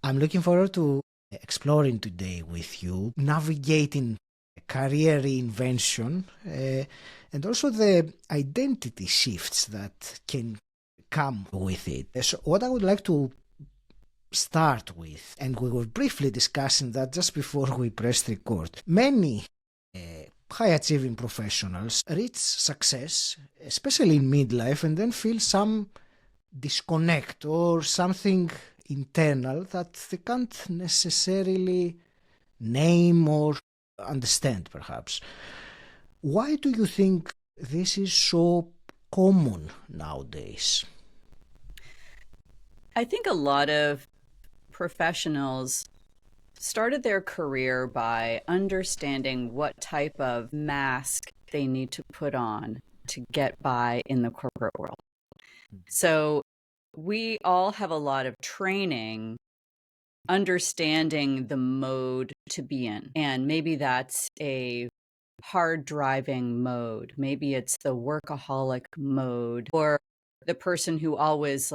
I'm looking forward to exploring today with you, navigating career reinvention and also the identity shifts that can come with it. So, what I would like to start with, and we were briefly discussing that just before we pressed record, many uh, high achieving professionals reach success, especially in midlife, and then feel some disconnect or something internal that they can't necessarily name or understand, perhaps. Why do you think this is so common nowadays? I think a lot of professionals started their career by understanding what type of mask they need to put on to get by in the corporate world. So we all have a lot of training understanding the mode to be in. And maybe that's a hard driving mode. Maybe it's the workaholic mode or the person who always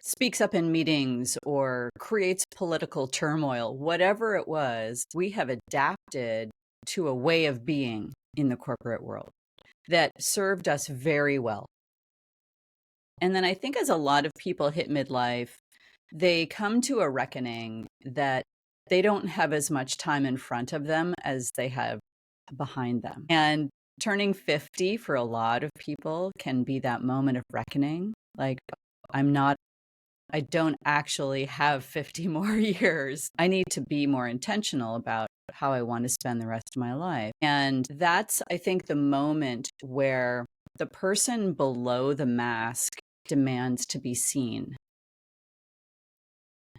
speaks up in meetings or creates political turmoil. Whatever it was, we have adapted to a way of being in the corporate world that served us very well. And then I think as a lot of people hit midlife, they come to a reckoning that they don't have as much time in front of them as they have behind them. And turning 50 for a lot of people can be that moment of reckoning. Like, I don't actually have 50 more years. I need to be more intentional about how I want to spend the rest of my life. And that's, I think, the moment where the person below the mask demands to be seen.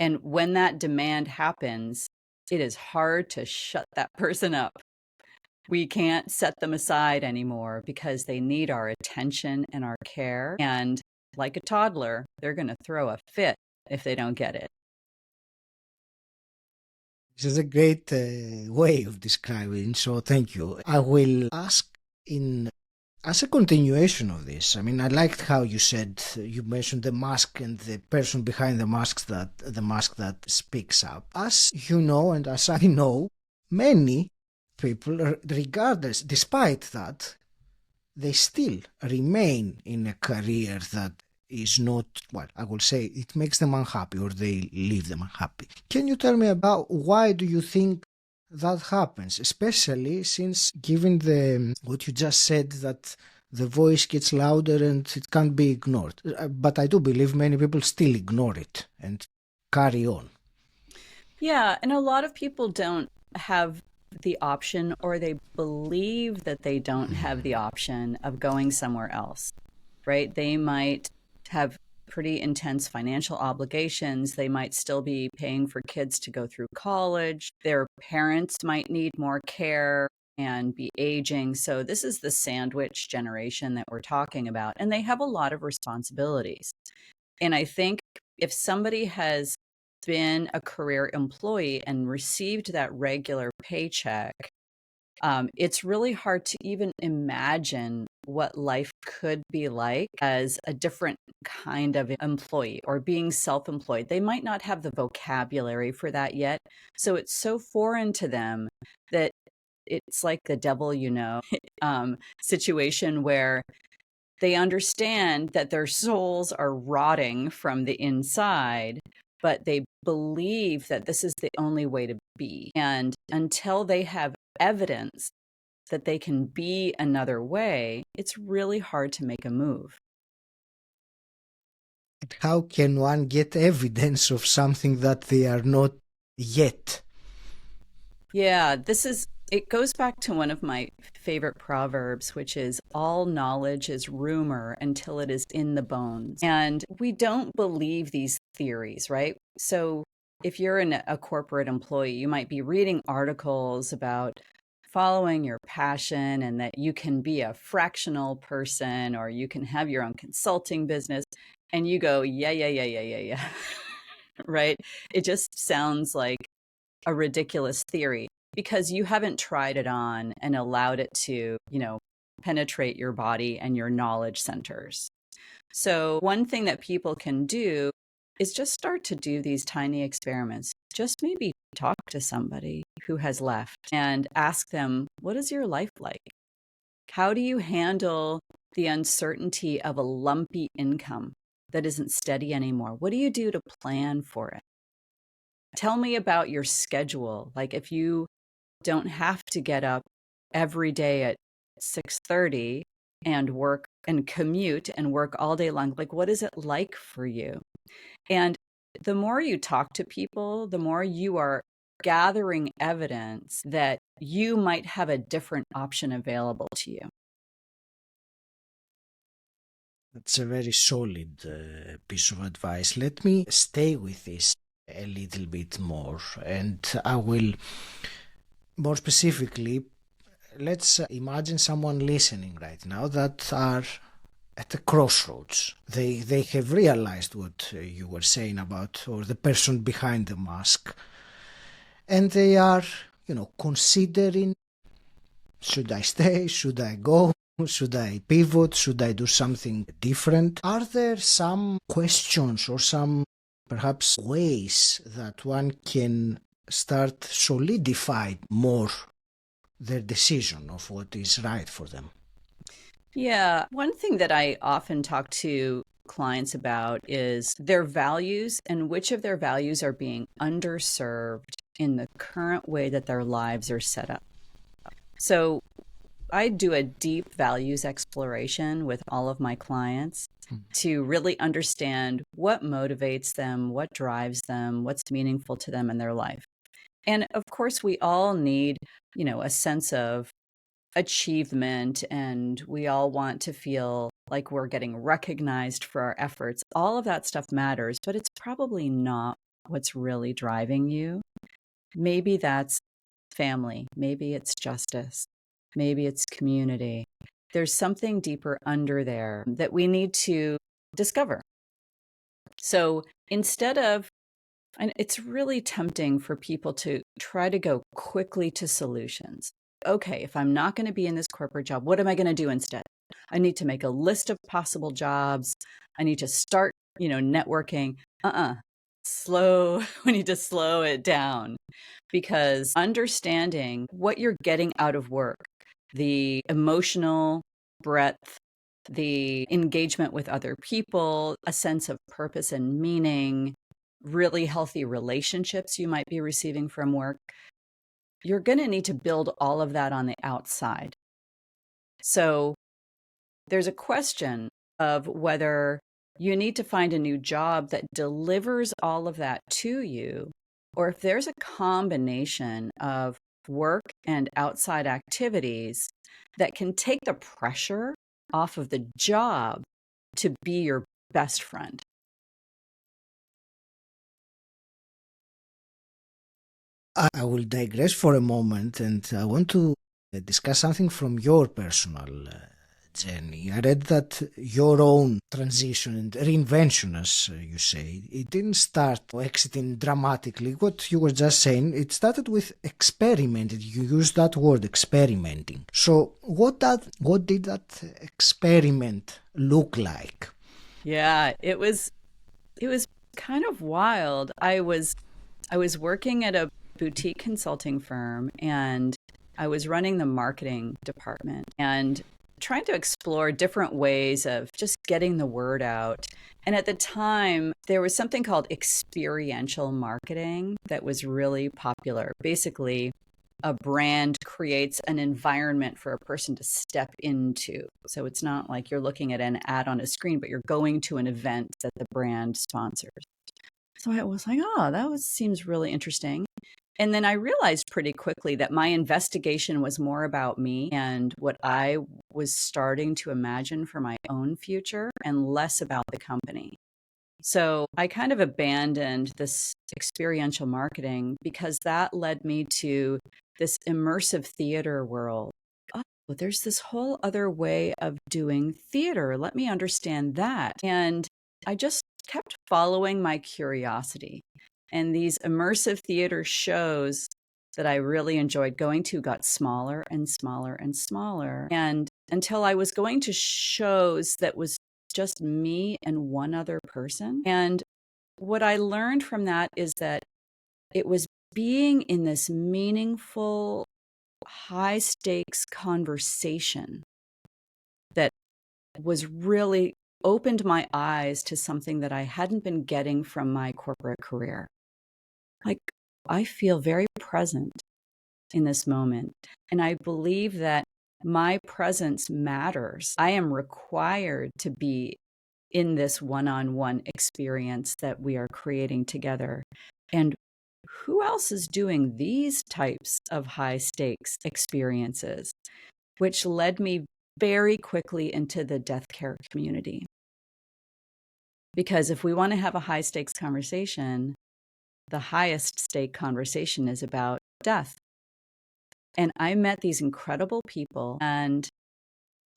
And when that demand happens, it is hard to shut that person up. We can't set them aside anymore because they need our attention and our care. And like a toddler, they're going to throw a fit if they don't get it. This is a great way of describing, so thank you. I will ask in as a continuation of this. I mean, I liked how you said you mentioned the mask and the person behind the mask that speaks up. As you know, and as I know, many people, regardless, despite that, they still remain in a career that is not, well, I will say it makes them unhappy or they leave them unhappy. Can you tell me about why do you think that happens, especially since given the what you just said that the voice gets louder and it can't be ignored. But I do believe many people still ignore it and carry on. Yeah. And a lot of people don't have the option, or they believe that they don't have the option of going somewhere else, right? They might have pretty intense financial obligations. They might still be paying for kids to go through college. Their parents might need more care and be aging. So this is the sandwich generation that we're talking about. And they have a lot of responsibilities. And I think if somebody has been a career employee and received that regular paycheck, it's really hard to even imagine what life could be like as a different kind of employee or being self-employed. They might not have the vocabulary for that yet. So it's so foreign to them that it's like the devil, situation where they understand that their souls are rotting from the inside, but they believe that this is the only way to be. And until they have evidence that they can be another way, it's really hard to make a move. How can one get evidence of something that they are not yet? Yeah, it goes back to one of my favorite proverbs, which is all knowledge is rumor until it is in the bones. And we don't believe these theories, right? So if you're a corporate employee, you might be reading articles about following your passion and that you can be a fractional person or you can have your own consulting business. And you go, yeah, yeah, yeah, yeah, yeah, yeah. Right? It just sounds like a ridiculous theory because you haven't tried it on and allowed it to, penetrate your body and your knowledge centers. So one thing that people can do is just start to do these tiny experiments. Just maybe talk to somebody who has left and ask them, what is your life like? How do you handle the uncertainty of a lumpy income that isn't steady anymore? What do you do to plan for it? Tell me about your schedule. Like if you don't have to get up every day at 6:30 and work and commute and work all day long, like what is it like for you? And the more you talk to people, the more you are gathering evidence that you might have a different option available to you. That's a very solid piece of advice. Let me stay with this a little bit more, and I will more specifically, let's imagine someone listening right now that are at a crossroads. They have realized what you were saying about, or the person behind the mask, and they are, considering, should I stay? Should I go? Should I pivot? Should I do something different? Are there some questions or some perhaps ways that one can start solidify more their decision of what is right for them? Yeah. One thing that I often talk to clients about is their values and which of their values are being underserved in the current way that their lives are set up. So I do a deep values exploration with all of my clients to really understand what motivates them, what drives them, what's meaningful to them in their life. And of course, we all need, a sense of achievement, and we all want to feel like we're getting recognized for our efforts. All of that stuff matters, but it's probably not what's really driving you. Maybe that's family, maybe it's justice, maybe it's community. There's something deeper under there that we need to discover. So instead of, and it's really tempting for people to try to go quickly to solutions. Okay, if I'm not going to be in this corporate job, what am I going to do instead? I need to make a list of possible jobs. I need to start, networking. Slow. We need to slow it down, because understanding what you're getting out of work, the emotional breadth, the engagement with other people, a sense of purpose and meaning, really healthy relationships you might be receiving from work, you're going to need to build all of that on the outside. So there's a question of whether you need to find a new job that delivers all of that to you, or if there's a combination of work and outside activities that can take the pressure off of the job to be your best friend. I will digress for a moment, and I want to discuss something from your personal journey. I read that your own transition and reinvention, as you say, it didn't start exiting dramatically. What you were just saying, it started with experimenting. You used that word, experimenting. So what did that experiment look like? Yeah, it was kind of wild. I was working at a boutique consulting firm, and I was running the marketing department and trying to explore different ways of just getting the word out. And at the time, there was something called experiential marketing that was really popular. Basically, a brand creates an environment for a person to step into. So it's not like you're looking at an ad on a screen, but you're going to an event that the brand sponsors. So I was like, oh, seems really interesting. And then I realized pretty quickly that my investigation was more about me and what I was starting to imagine for my own future, and less about the company. So I kind of abandoned this experiential marketing because that led me to this immersive theater world. Oh, there's this whole other way of doing theater. Let me understand that. And I just kept following my curiosity. And these immersive theater shows that I really enjoyed going to got smaller and smaller and smaller. And until I was going to shows that was just me and one other person. And what I learned from that is that it was being in this meaningful, high stakes conversation that was really opened my eyes to something that I hadn't been getting from my corporate career. Like, I feel very present in this moment. And I believe that my presence matters. I am required to be in this one-on-one experience that we are creating together. And who else is doing these types of high stakes experiences? Which led me very quickly into the death care community. Because if we want to have a high stakes conversation, the highest stake conversation is about death. And I met these incredible people and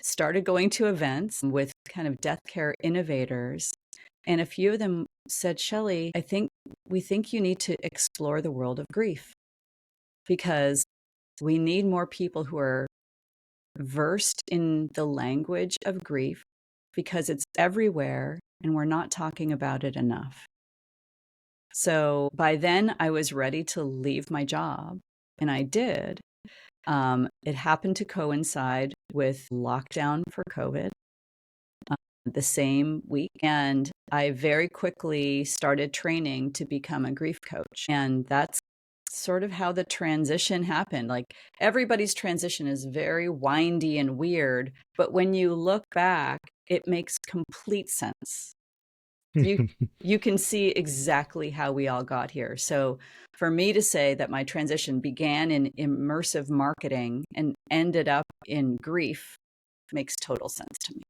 started going to events with kind of death care innovators. And a few of them said, Shelley, we think you need to explore the world of grief because we need more people who are versed in the language of grief because it's everywhere and we're not talking about it enough. So by then I was ready to leave my job, and I did. It happened to coincide with lockdown for COVID the same week. And I very quickly started training to become a grief coach. And that's sort of how the transition happened. Like, everybody's transition is very windy and weird, but when you look back, it makes complete sense. You can see exactly how we all got here. So for me to say that my transition began in immersive marketing and ended up in grief makes total sense to me.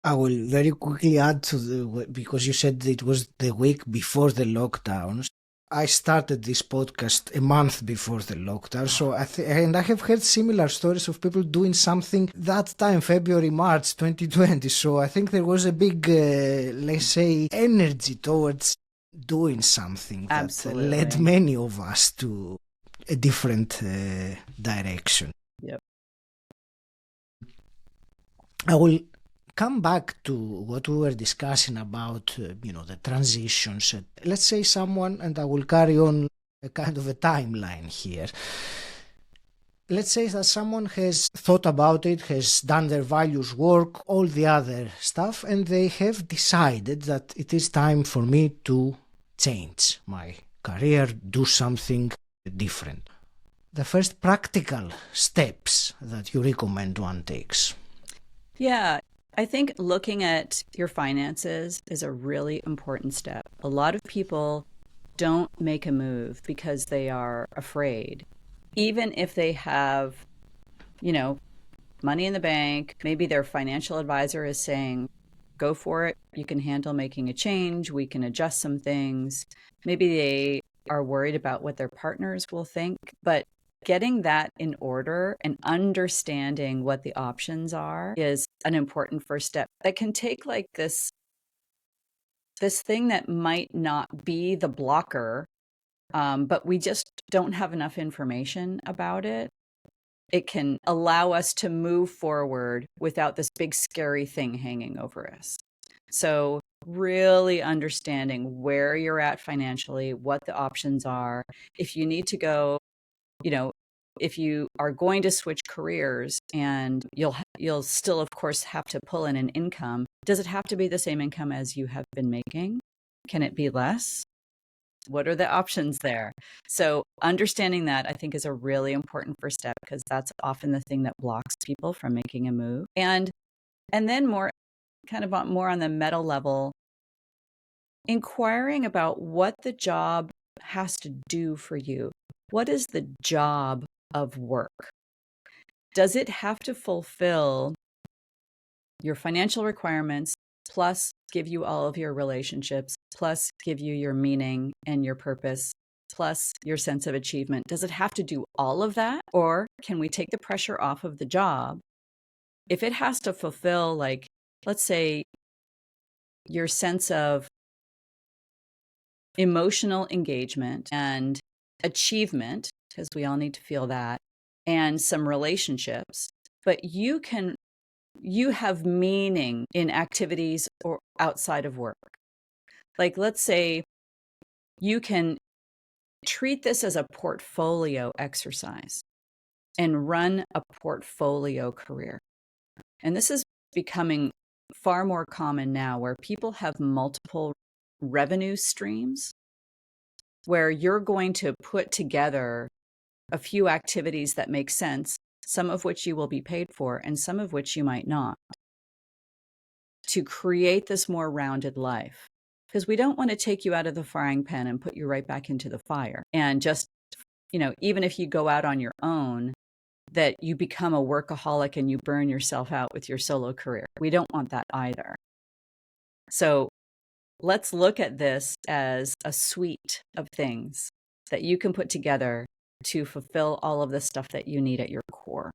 I will very quickly add to because you said it was the week before the lockdowns. I started this podcast a month before the lockdown, so and I have heard similar stories of people doing something that time, February, March 2020. So I think there was a big, let's say, energy towards doing something that led many of us to a different direction. Yep. I will come back to what we were discussing about, the transitions. Let's say someone, and I will carry on a kind of a timeline here. Let's say that someone has thought about it, has done their values work, all the other stuff, and they have decided that it is time for me to change my career, do something different. The first practical steps that you recommend one takes. Yeah. I think looking at your finances is a really important step. A lot of people don't make a move because they are afraid. Even if they have, money in the bank, maybe their financial advisor is saying, go for it. You can handle making a change. We can adjust some things. Maybe they are worried about what their partners will think, but getting that in order and understanding what the options are is an important first step that can take like this thing that might not be the blocker, but we just don't have enough information about it. It can allow us to move forward without this big scary thing hanging over us. So really understanding where you're at financially, what the options are. If you need to go, if you are going to switch careers and you'll still, of course, have to pull in an income, does it have to be the same income as you have been making? Can it be less? What are the options there? So understanding that, I think, is a really important first step because that's often the thing that blocks people from making a move. And then more on the meta level, inquiring about what the job has to do for you. What is the job of work? Does it have to fulfill your financial requirements, plus give you all of your relationships, plus give you your meaning and your purpose, plus your sense of achievement? Does it have to do all of that? Or can we take the pressure off of the job? If it has to fulfill, like, let's say, your sense of emotional engagement and achievement, because we all need to feel that, and some relationships, but you can you have meaning in activities or outside of work. Like, let's say you can treat this as a portfolio exercise and run a portfolio career. And this is becoming far more common now, where people have multiple revenue streams, where you're going to put together a few activities that make sense, some of which you will be paid for and some of which you might not, to create this more rounded life. Because we don't want to take you out of the frying pan and put you right back into the fire. And just, even if you go out on your own, that you become a workaholic and you burn yourself out with your solo career. We don't want that either. So let's look at this as a suite of things that you can put together to fulfill all of the stuff that you need at your core.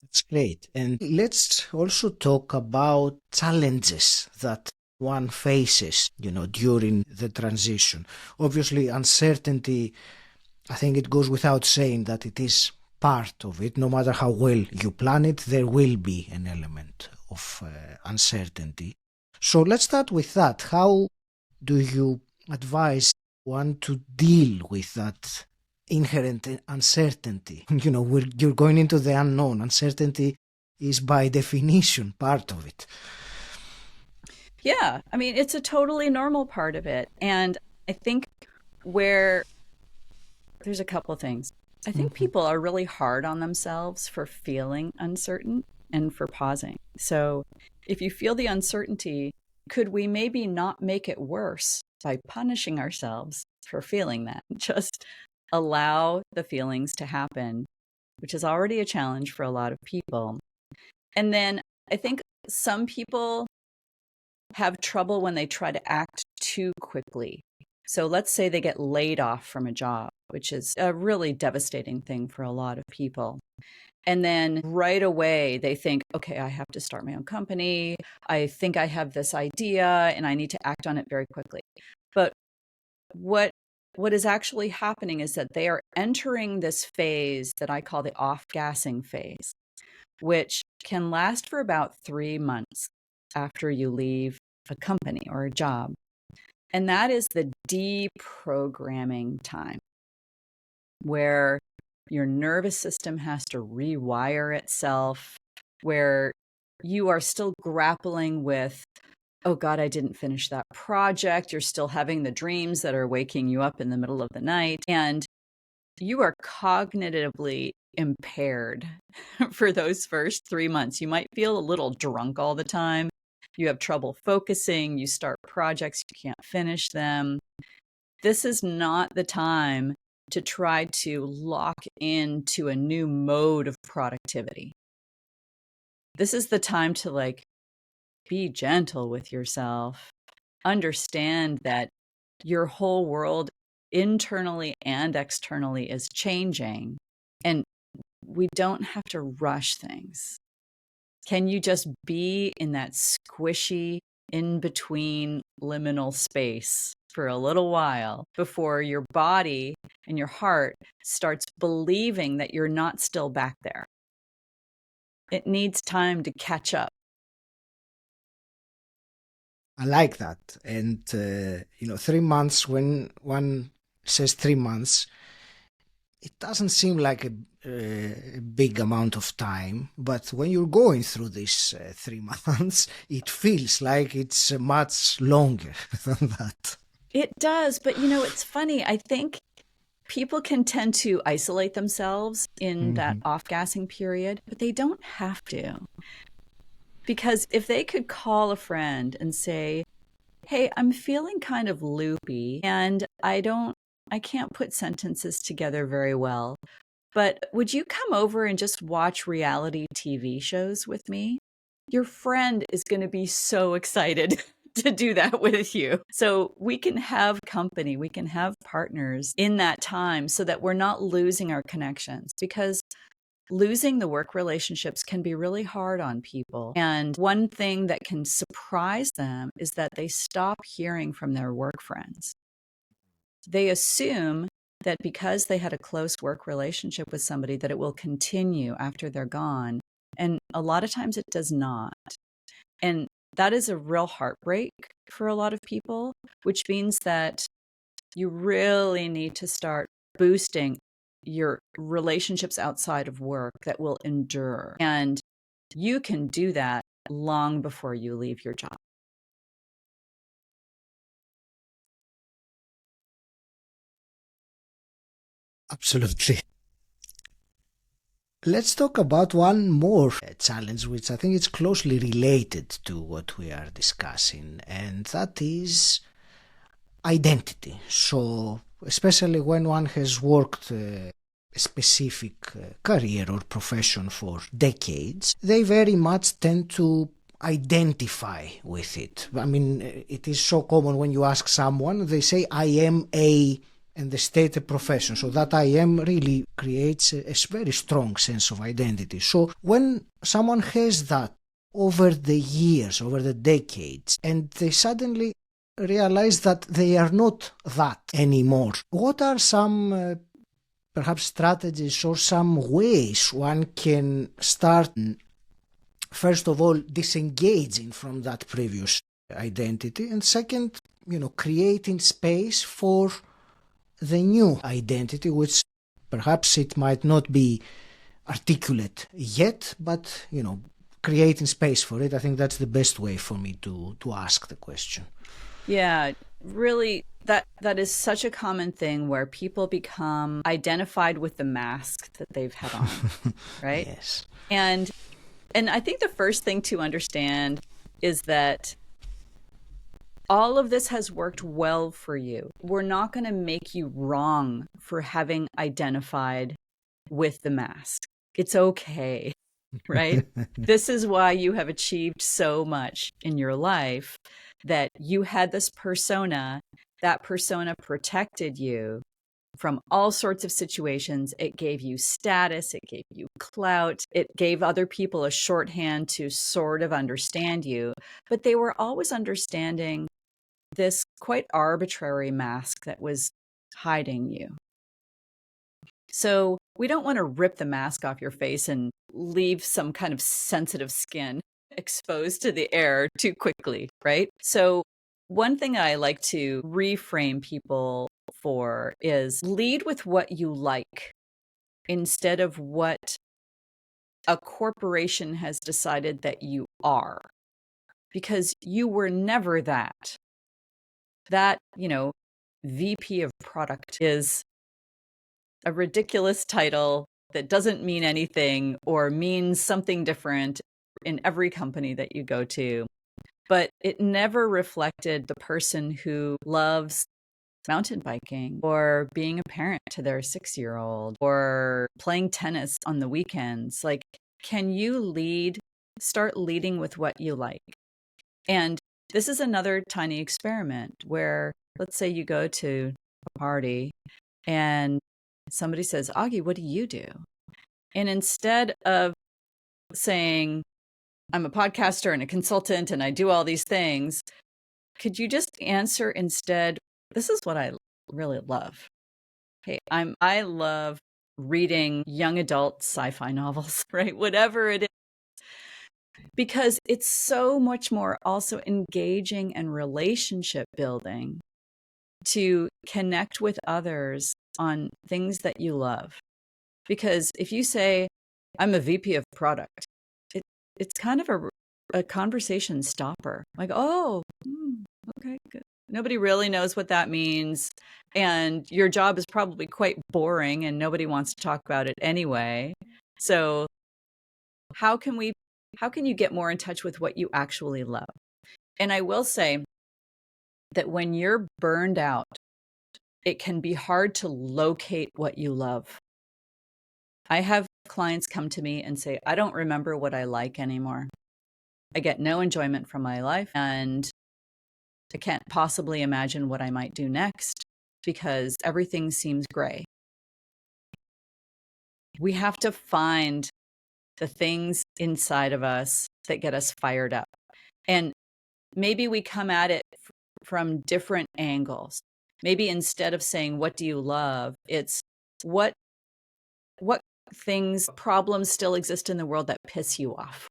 That's great. And let's also talk about challenges that one faces, during the transition. Obviously, uncertainty, I think it goes without saying that it is part of it. No matter how well you plan it, there will be an element of uncertainty. So let's start with that. How do you advise one to deal with that inherent uncertainty? You're going into the unknown. Uncertainty is by definition part of it. Yeah, I mean, it's a totally normal part of it. And I think where there's a couple of things. I think people are really hard on themselves for feeling uncertain and for pausing. So if you feel the uncertainty, could we maybe not make it worse by punishing ourselves for feeling that? Just allow the feelings to happen, which is already a challenge for a lot of people. And then I think some people have trouble when they try to act too quickly. So let's say they get laid off from a job, which is a really devastating thing for a lot of people. And then right away they think, okay, I have to start my own company. I think I have this idea and I need to act on it very quickly. But what is actually happening is that they are entering this phase that I call the off-gassing phase, which can last for about 3 months after you leave a company or a job. And that is the deprogramming time, where your nervous system has to rewire itself, where you are still grappling with, oh God, I didn't finish that project. You're still having the dreams that are waking you up in the middle of the night. And you are cognitively impaired for those first 3 months. You might feel a little drunk all the time. You have trouble focusing. You start projects, you can't finish them. This is not the time to try to lock into a new mode of productivity. This is the time to be gentle with yourself. Understand that your whole world internally and externally is changing, and we don't have to rush things. Can you just be in that squishy, in between liminal space for a little while before your body and your heart starts believing that you're not still back there? It needs time to catch up. I like that. And, 3 months, when one says 3 months, it doesn't seem like a big amount of time. But when you're going through these 3 months, it feels like it's much longer than that. It does. But, it's funny. I think people can tend to isolate themselves in that off-gassing period, but they don't have to. Because if they could call a friend and say, hey, I'm feeling kind of loopy and I can't put sentences together very well, but would you come over and just watch reality TV shows with me? Your friend is going to be so excited to do that with you. So we can have company, we can have partners in that time so that we're not losing our connections, because losing the work relationships can be really hard on people. And one thing that can surprise them is that they stop hearing from their work friends. They assume that because they had a close work relationship with somebody, that it will continue after they're gone. And a lot of times it does not. And that is a real heartbreak for a lot of people, which means that you really need to start boosting your relationships outside of work that will endure. And you can do that long before you leave your job. Absolutely. Let's talk about one more challenge, which I think is closely related to what we are discussing, and that is identity. So, especially when one has worked a specific career or profession for decades, they very much tend to identify with it. I mean, it is so common when you ask someone, they say, I am a, and they state a profession. So that I am really creates a very strong sense of identity. So when someone has that over the years, over the decades, and they suddenly realize that they are not that anymore, what are some perhaps strategies or some ways one can start, first of all, disengaging from that previous identity, and second, creating space for the new identity, which perhaps it might not be articulate yet, but creating space for it. I think that's the best way for me to ask the question. Yeah, really, that is such a common thing where people become identified with the mask that they've had on, right? Yes. And I think the first thing to understand is that all of this has worked well for you. We're not going to make you wrong for having identified with the mask. It's okay, right? This is why you have achieved so much in your life, that you had this persona. That persona protected you from all sorts of situations. It gave you status, it gave you clout, it gave other people a shorthand to sort of understand you, but they were always understanding this quite arbitrary mask that was hiding you. So we don't want to rip the mask off your face and leave some kind of sensitive skin exposed to the air too quickly, right? So one thing I like to reframe people for is lead with what you like instead of what a corporation has decided that you are, because you were never that. That, VP of product is a ridiculous title that doesn't mean anything or means something different in every company that you go to. But it never reflected the person who loves mountain biking or being a parent to their 6-year-old or playing tennis on the weekends. Like, can you start leading with what you like? And this is another tiny experiment where, let's say you go to a party and somebody says, Augie, what do you do? And instead of saying, I'm a podcaster and a consultant and I do all these things, could you just answer instead, this is what I really love. Hey, I love reading young adult sci-fi novels, right? Whatever it is, because it's so much more also engaging and relationship building to connect with others on things that you love. Because if you say, I'm a VP of product, it's kind of a conversation stopper. Like, oh, okay, good. Nobody really knows what that means. And your job is probably quite boring and nobody wants to talk about it anyway. So how can you get more in touch with what you actually love? And I will say that when you're burned out, it can be hard to locate what you love. I have clients come to me and say, I don't remember what I like anymore. I get no enjoyment from my life and I can't possibly imagine what I might do next because everything seems gray. We have to find the things inside of us that get us fired up. And maybe we come at it from different angles. Maybe instead of saying, what do you love? It's what problems still exist in the world that piss you off?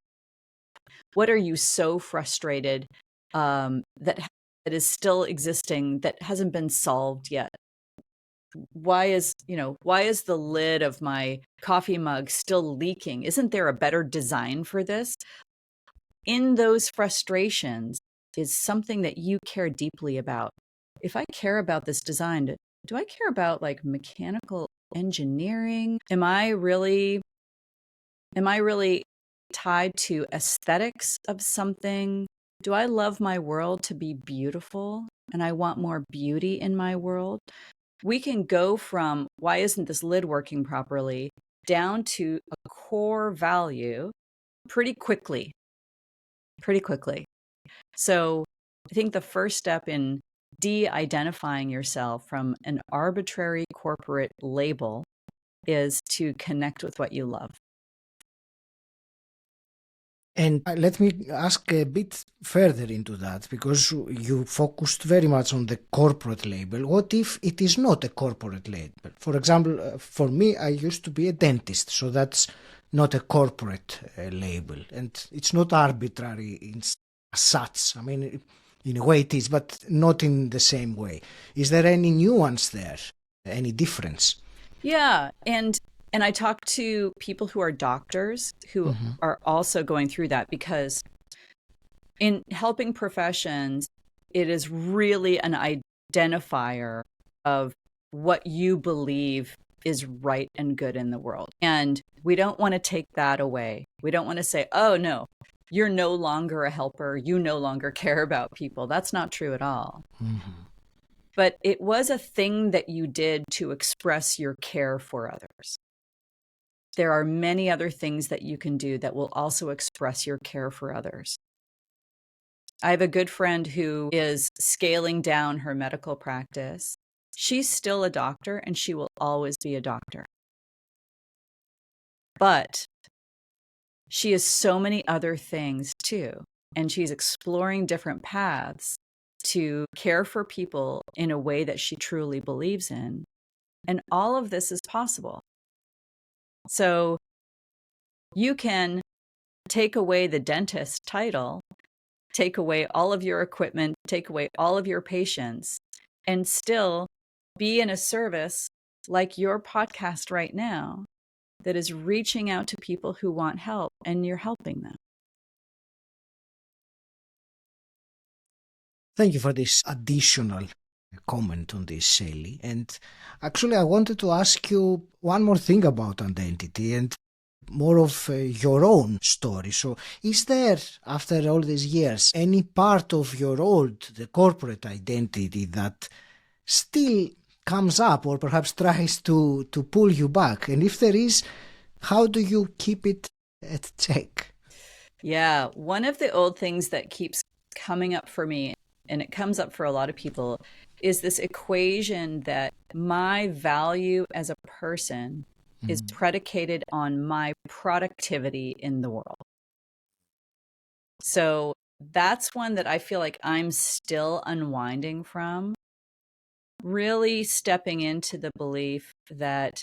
What are you so frustrated that is still existing that hasn't been solved yet? Why is the lid of my coffee mug still leaking? Isn't there a better design for this? In those frustrations is something that you care deeply about. If I care about this design, do I care about like mechanical engineering? Am I really tied to aesthetics of something? Do I love my world to be beautiful and I want more beauty in my world? We can go from why isn't this lid working properly down to a core value pretty quickly. So I think the first step in de-identifying yourself from an arbitrary corporate label is to connect with what you love. And let me ask a bit further into that, because you focused very much on the corporate label. What if it is not a corporate label? For example, for me, I used to be a dentist, so that's not a corporate label. And it's not arbitrary as such. I mean, in a way it is, but not in the same way. Is there any nuance there? Any difference? Yeah. And I talk to people who are doctors who are also going through that, because in helping professions, it is really an identifier of what you believe is right and good in the world. And we don't want to take that away. We don't want to say, oh, no, you're no longer a helper. You no longer care about people. That's not true at all. But it was a thing that you did to express your care for others. There are many other things that you can do that will also express your care for others. I have a good friend who is scaling down her medical practice. She's still a doctor and she will always be a doctor. But she has so many other things too. And she's exploring different paths to care for people in a way that she truly believes in. And all of this is possible. So you can take away the dentist title, take away all of your equipment, take away all of your patients, and still be in a service like your podcast right now that is reaching out to people who want help, and you're helping them. Thank you for this additional comment on this, Shelley. And actually, I wanted to ask you one more thing about identity and more of your own story. So is there, after all these years, any part of your the corporate identity that still comes up or perhaps tries to pull you back? And if there is, how do you keep it at check? Yeah, one of the old things that keeps coming up for me, and it comes up for a lot of people, is this equation that my value as a person is predicated on my productivity in the world. So that's one that I feel like I'm still unwinding from, really stepping into the belief that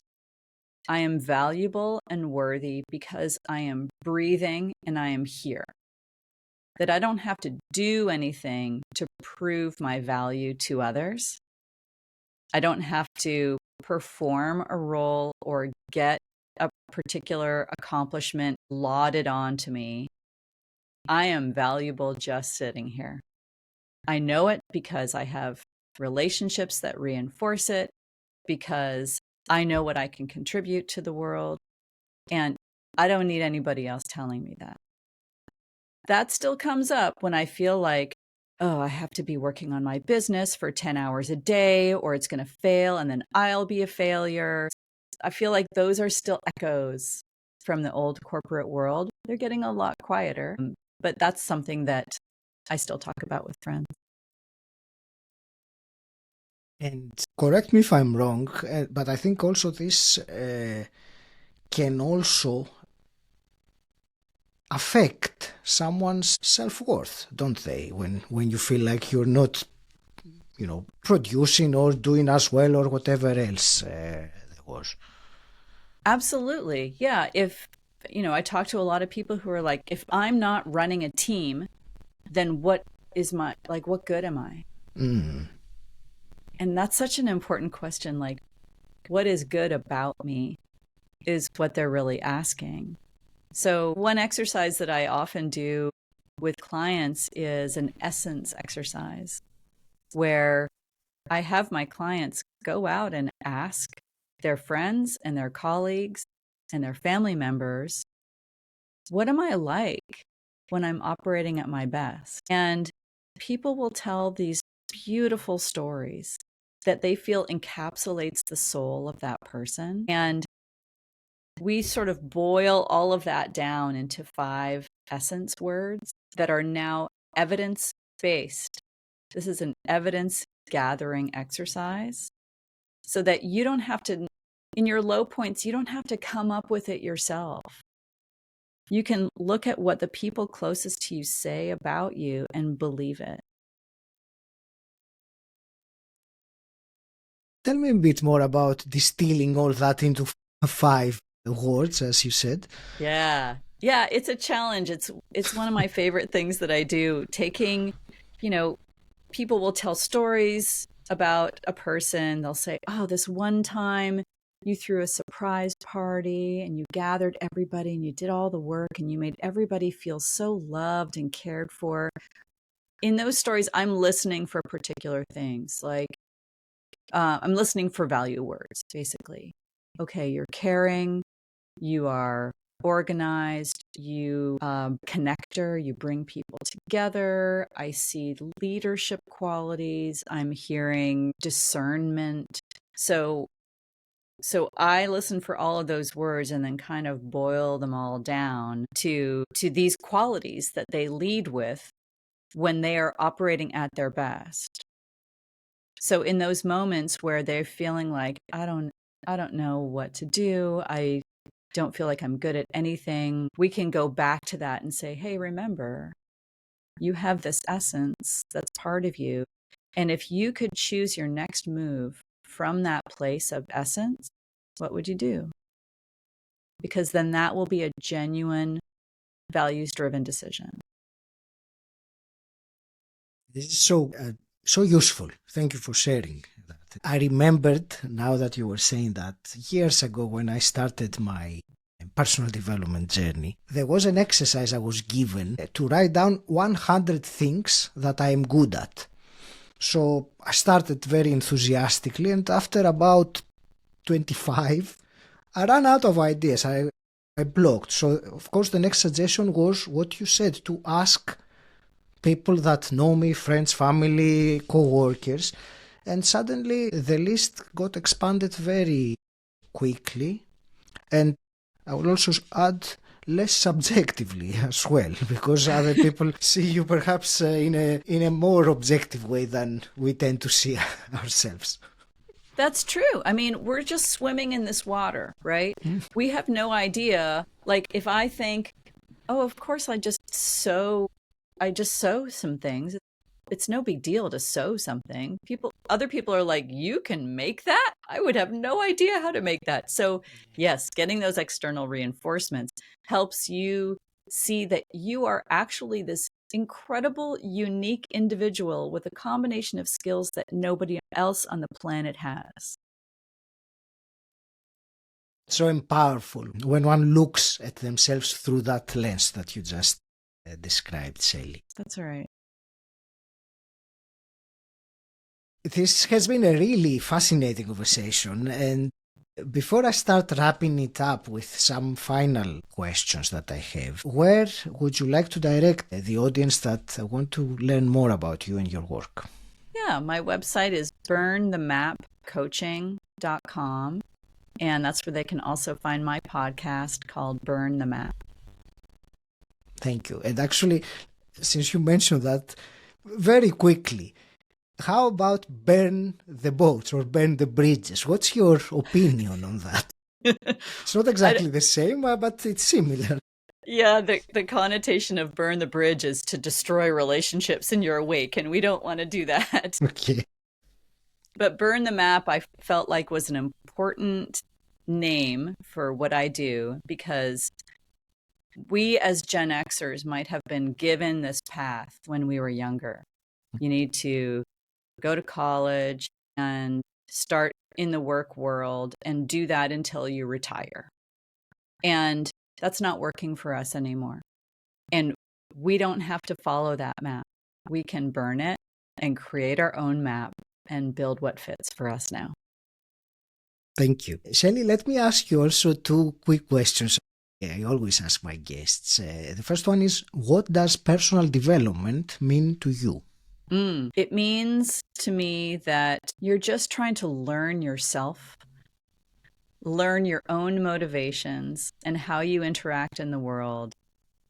I am valuable and worthy because I am breathing and I am here. That I don't have to do anything to prove my value to others. I don't have to perform a role or get a particular accomplishment lauded onto me. I am valuable just sitting here. I know it because I have relationships that reinforce it, because I know what I can contribute to the world, and I don't need anybody else telling me that. That still comes up when I feel like, oh, I have to be working on my business for 10 hours a day, or it's going to fail and then I'll be a failure. I feel like those are still echoes from the old corporate world. They're getting a lot quieter, but that's something that I still talk about with friends. And correct me if I'm wrong, but I think also this can also affect someone's self-worth, don't they? When you feel like you're not, producing or doing as well or whatever else there was. Absolutely. Yeah. I talk to a lot of people who are like, if I'm not running a team, then what good am I? Mm. And that's such an important question. Like, what is good about me is what they're really asking. So, one exercise that I often do with clients is an essence exercise where I have my clients go out and ask their friends and their colleagues and their family members, what am I like when I'm operating at my best? And people will tell these beautiful stories that they feel encapsulates the soul of that person. And we sort of boil all of that down into 5 essence words that are now evidence based. This is an evidence gathering exercise so that you don't have to, in your low points, you don't have to come up with it yourself. You can look at what the people closest to you say about you and believe it. Tell me a bit more about distilling all that into 5 words, as you said. Yeah. Yeah, it's a challenge. It's one of my favorite things that I do. Taking, you know, people will tell stories about a person. They'll say, "Oh, this one time you threw a surprise party and you gathered everybody and you did all the work and you made everybody feel so loved and cared for." In those stories, I'm listening for particular things. Like, I'm listening for value words, basically. Okay, you're caring, you are organized, you connector, you bring people together. I see leadership qualities. I'm hearing discernment. So I listen for all of those words and then kind of boil them all down to these qualities that they lead with when they are operating at their best. So in those moments where they're feeling like, I don't know what to do, I don't feel like I'm good at anything, we can go back to that and say, hey, remember, you have this essence that's part of you. And if you could choose your next move from that place of essence, what would you do? Because then that will be a genuine values-driven decision. This is so useful. Thank you for sharing that. I remembered, now that you were saying that, years ago when I started my personal development journey, there was an exercise I was given to write down 100 things that I am good at. So I started very enthusiastically, and after about 25, I ran out of ideas. I blocked. So, of course, the next suggestion was what you said, to ask people that know me, friends, family, co-workers. And suddenly the list got expanded very quickly. And I will also add, less subjectively as well, because other people see you perhaps in a more objective way than we tend to see ourselves. That's true. I mean, we're just swimming in this water, right? Mm. We have no idea. Like, if I think, oh, of course, I just sew some things. It's no big deal to sew something. Other people are like, you can make that? I would have no idea how to make that. So, yes, getting those external reinforcements helps you see that you are actually this incredible, unique individual with a combination of skills that nobody else on the planet has. So powerful when one looks at themselves through that lens that you just described, Shelley. That's all right. This has been a really fascinating conversation, and before I start wrapping it up with some final questions that I have, where would you like to direct the audience that want to learn more about you and your work? Yeah, my website is burnthemapcoaching.com. And that's where they can also find my podcast called Burn the Map. Thank you. And actually, since you mentioned that, very quickly, how about burn the boats or burn the bridges? What's your opinion on that? It's not exactly the same, but it's similar. Yeah, the connotation of burn the bridge is to destroy relationships in your wake, and we don't want to do that. Okay. But Burn the Map, I felt like was an important name for what I do because we as Gen Xers might have been given this path when we were younger. You need to go to college and start in the work world and do that until you retire. And that's not working for us anymore. And we don't have to follow that map. We can burn it and create our own map and build what fits for us now. Thank you. Shelley, let me ask you also two quick questions. I always ask my guests. The first one is, what does personal development mean to you? It means to me that you're just trying to learn yourself, learn your own motivations and how you interact in the world,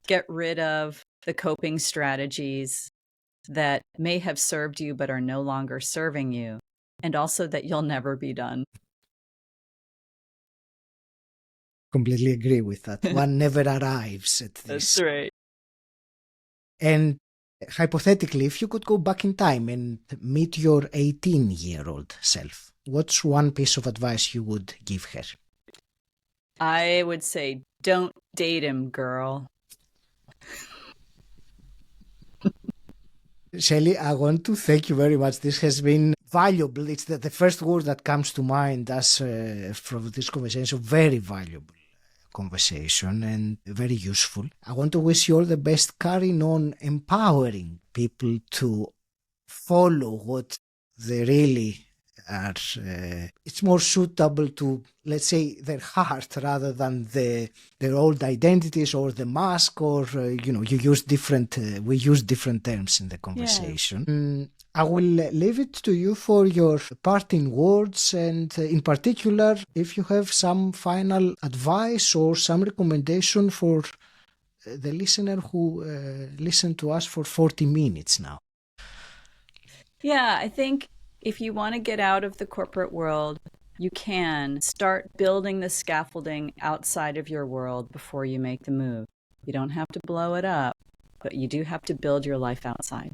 get rid of the coping strategies that may have served you but are no longer serving you, and also that you'll never be done. Completely agree with that. One never arrives at this. That's right. And hypothetically, if you could go back in time and meet your 18-year-old self, what's one piece of advice you would give her? I would say, don't date him, girl. Shelley, I want to thank you very much. This has been valuable. It's the first word that comes to mind as from this conversation. Very valuable conversation and very useful. I want to wish you all the best carrying on empowering people to follow what they really are. It's more suitable to, let's say, their heart rather than their old identities or the mask or, you use different, we use different terms in the conversation. Yeah. I will leave it to you for your parting words and in particular, if you have some final advice or some recommendation for the listener who listened to us for 40 minutes now. Yeah, I think if you want to get out of the corporate world, you can start building the scaffolding outside of your world before you make the move. You don't have to blow it up, but you do have to build your life outside.